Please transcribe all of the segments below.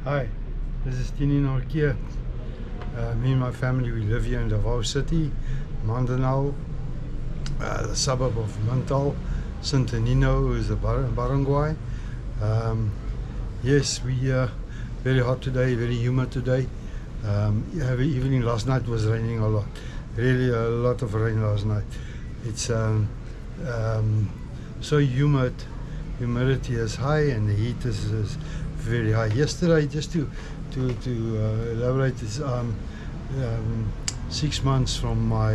Hi, this is Tini Norkia. Me and my family, we live here in Davao City, Mandanao, the suburb of Mantal. St. Anino is a barangay. Yes, we very hot today, very humid today. Evening last night was raining a lot, really a lot of rain last night. It's so humid, humidity is high and the heat is very high. Yesterday, just to elaborate, is 6 months from my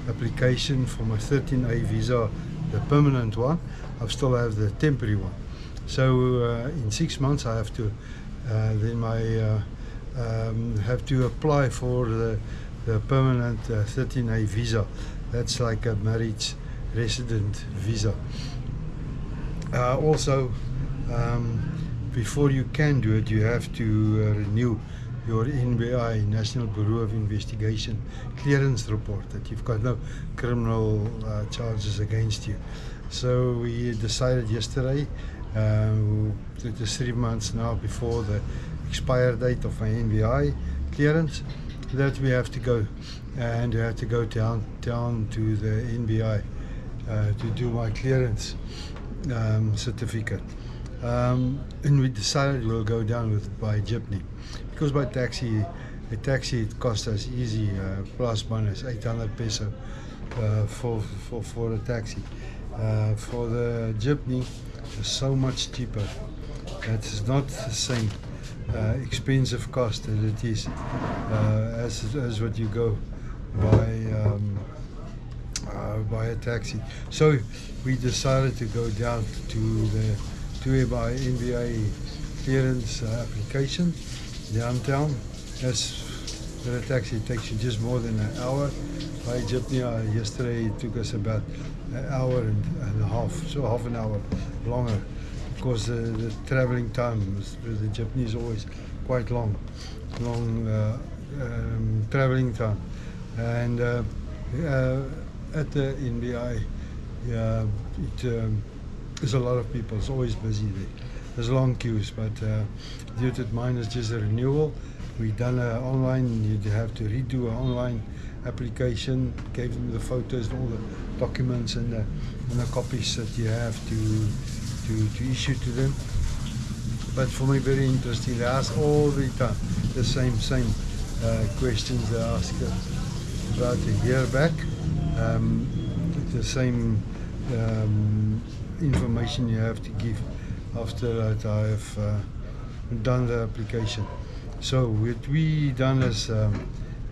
application for my 13A visa, the permanent one. I still have the temporary one. So in 6 months I have to have to apply for the permanent 13A visa. That's like a marriage resident visa. Also, before you can do it, you have to renew your NBI, National Bureau of Investigation, clearance report that you've got no criminal charges against you. So we decided yesterday, it is 3 months now before the expired date of my NBI clearance, that we have to go, and we have to go down to the NBI to do my clearance certificate. And we decided we'll go down by jeepney, because by taxi, it cost us easy plus minus 800 peso for a taxi. For the jeepney, it's so much cheaper. It's not the same expensive cost that it is as what you go by a taxi. So we decided to go down to my NBI clearance application downtown. As with a taxi, it takes you just more than an hour. By jeepney, yesterday it took us about an hour and a half, so half an hour longer, because the traveling time with the jeepney is always quite long traveling time. And at the NBI, there's a lot of people. It's always busy there. There's long queues, but due to mine is just a renewal, we done online. You have to redo an online application. Gave them the photos and all the documents and the copies that you have to issue to them. But for me, very interesting. They ask all the time the same questions. They ask about a year back, the same information you have to give after that I have done the application. So what we done is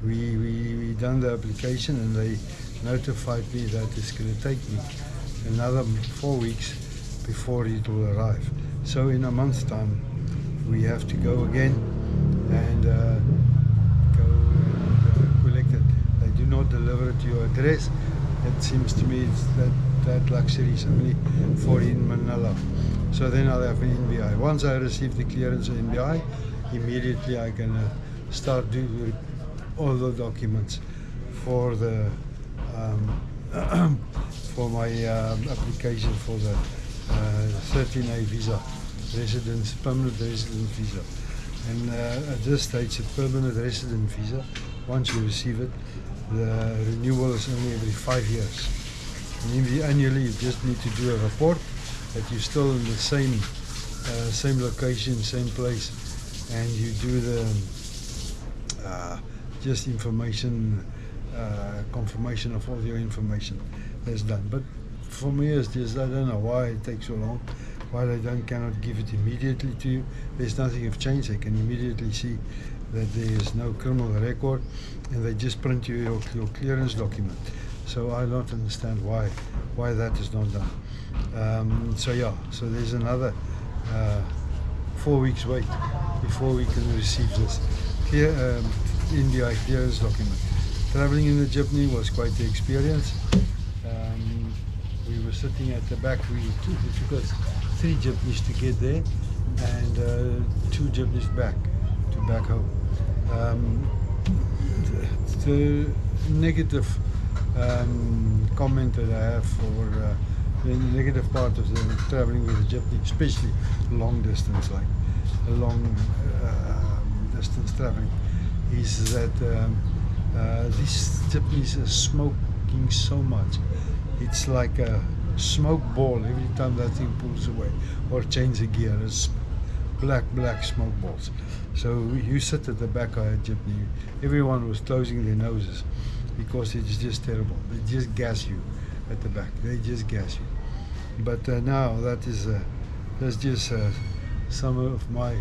we done the application, and they notified me that it's going to take me another 4 weeks before it will arrive. So in a month's time we have to go again and collect it. They do not deliver it to your address. It seems to me that luxury is only for in Manila. So then I'll have an NBI. Once I receive the clearance of NBI, immediately I can start doing all the documents for the for my application for the 13A visa, permanent resident visa. And at this stage, a permanent resident visa, once you receive it, the renewal is only every 5 years. And annually, you just need to do a report that you're still in the same location, same place, and you do the just information confirmation of all your information that's done. But for me, it's just, I don't know why it takes so long, why they cannot give it immediately to you. There's nothing of change. They can immediately see that there is no criminal record, and they just print you your clearance document. So I don't understand why that is not done. So there's another 4 weeks wait before we can receive this NBI clearance document. Traveling in the jeepney was quite the experience. We were sitting at the back. It took us 3 jeepneys to get there, and 2 jeepneys back home. The negative comment that I have for the negative part of the traveling with the jeepney, especially long distance, like long distance traveling, is that these jeepneys are smoking so much. It's like a smoke ball every time that thing pulls away or changes a gear. It's black smoke balls. So you sit at the back of a jeepney, everyone was closing their noses because it's just terrible. They just gas you at the back. They just gas you. But now that's just some of my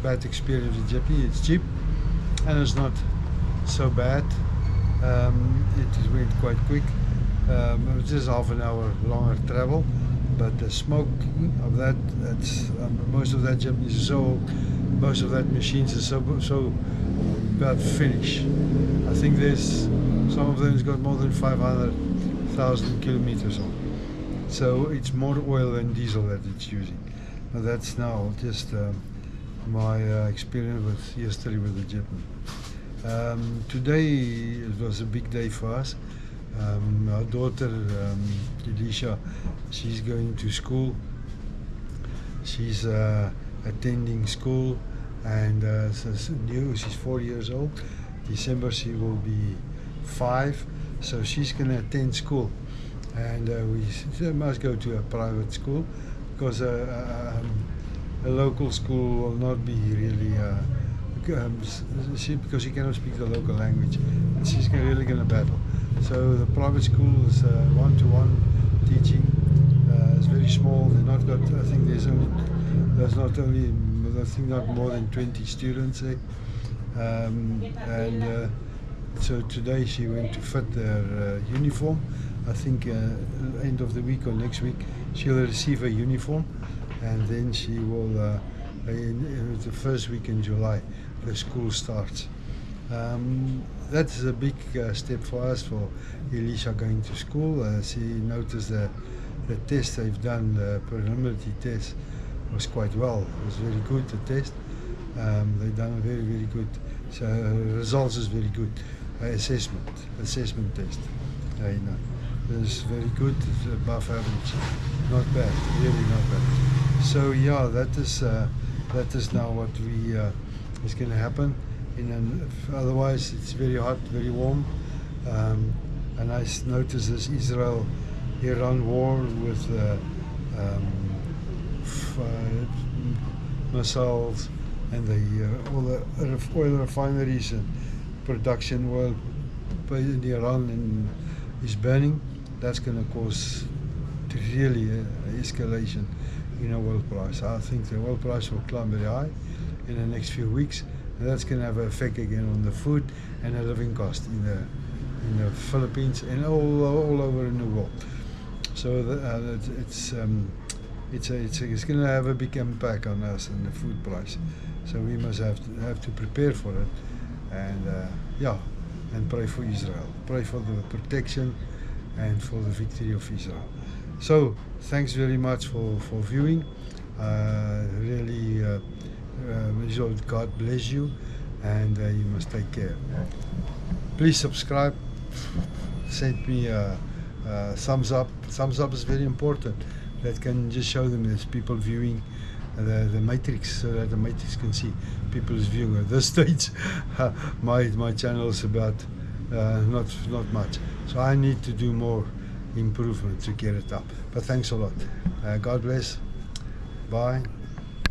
bad experience with jeepney. It's cheap and it's not so bad. It went quite quick. It was just half an hour longer travel, but the smoke of that's most of that jeepney is most of that machines are so about finished. I think there's some of them has got more than 500,000 kilometers on, so it's more oil than diesel that it's using. But that's now just my experience with yesterday with the jeepney. Today it was a big day for us. Our daughter Elisha, she's going to school. She's attending school, and she's 4 years old. December she will be 5, so she's going to attend school, and she must go to a private school because a local school will not be really because she cannot speak the local language, and she's really going to battle. So the private school is one-to-one teaching. It's very small. They're not got. I think there's not more than 20 students there. So today she went to fit their uniform. I think end of the week or next week she'll receive a uniform, and then she will. The first week in July, the school starts. That's a big step for us, for Elisha going to school. She noticed the test they've done, the preliminary test, was quite well. It was very good, the test. They've done a very good. So results is very good. Assessment test. It's very good, it's above average. Not bad, really not bad. So yeah, that is now what is going to happen. Otherwise it's very hot, very warm, and I noticed this Israel-Iran war with missiles and all the oil refineries and production oil in Iran is burning. That's going to cause really escalation in the oil price. I think the oil price will climb very high in the next few weeks. And that's going to have an effect again on the food and the living cost in the Philippines and all over in the world. So it's going to have a big impact on us and the food price. So we must have to prepare for it, and and pray for Israel, pray for the protection and for the victory of Israel. So thanks very much for viewing. Really. God bless you, and you must take care. Please subscribe. Send me a thumbs up. Thumbs up is very important. That can just show them there's people viewing the matrix, so that the matrix can see people is viewing. At this stage, my channel is about not much. So I need to do more improvement to get it up. But thanks a lot. God bless. Bye.